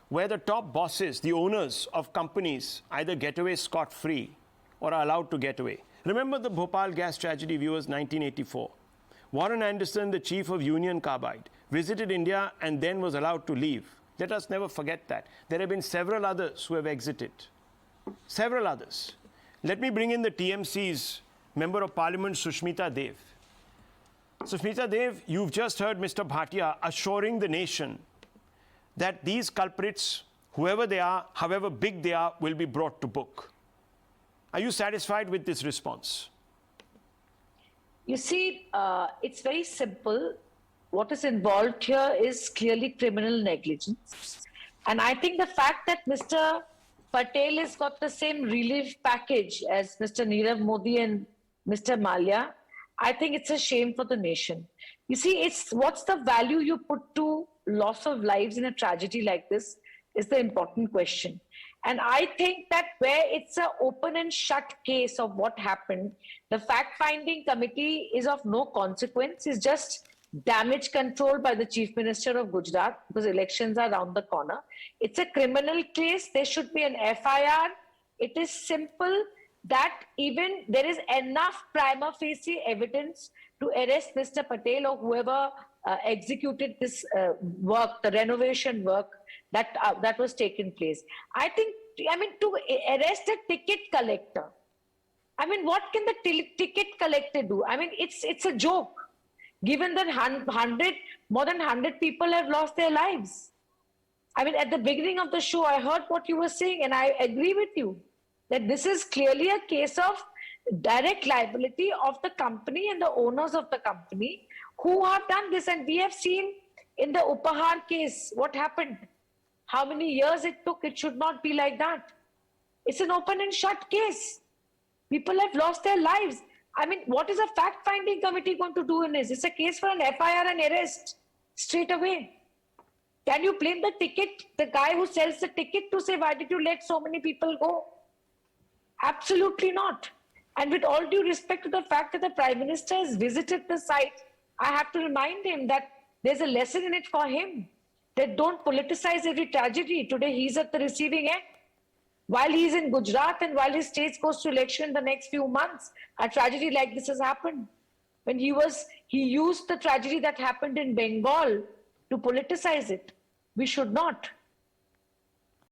where the top bosses, the owners of companies, either get away scot-free or are allowed to get away. Remember the Bhopal gas tragedy, viewers, 1984. Warren Anderson, the chief of Union Carbide, visited India and then was allowed to leave. Let us never forget that. There have been several others who have exited. Several others. Let me bring in the TMC's Member of Parliament, Susmita Dev. Susmita Dev, you've just heard Mr. Bhatia assuring the nation that these culprits, whoever they are, however big they are, will be brought to book. Are you satisfied with this response? You see, it's very simple. What is involved here is clearly criminal negligence. And I think the fact that Mr. Patel has got the same relief package as Mr. Nirav Modi and Mr. Mallya, I think it's a shame for the nation. You see, it's what's the value you put to loss of lives in a tragedy like this is the important question. And I think that where it's an open and shut case of what happened, the fact-finding committee is of no consequence, is just damage control by the Chief Minister of Gujarat because elections are around the corner. It's a criminal case. There should be an FIR. It is simple that even there is enough prima facie evidence to arrest Mr. Patel or whoever executed this work, the renovation work that was taken place. I mean, to arrest a ticket collector, I mean, what can the ticket collector do? I mean, it's a joke, given that more than 100 people have lost their lives. I mean, at the beginning of the show, I heard what you were saying, and I agree with you that this is clearly a case of direct liability of the company and the owners of the company who have done this. And we have seen in the Upahar case what happened, how many years it took. It should not be like that. It's an open and shut case. People have lost their lives. I mean, what is a fact-finding committee going to do in this? It's a case for an FIR and arrest straight away. Can you blame the guy who sells the ticket to say, why did you let so many people go? Absolutely not. And with all due respect to the fact that the Prime Minister has visited the site, I have to remind him that there's a lesson in it for him. That don't politicize every tragedy. Today he's at the receiving end. While he's in Gujarat and while his state goes to election in the next few months, a tragedy like this has happened. When he used the tragedy that happened in Bengal to politicize it. We should not.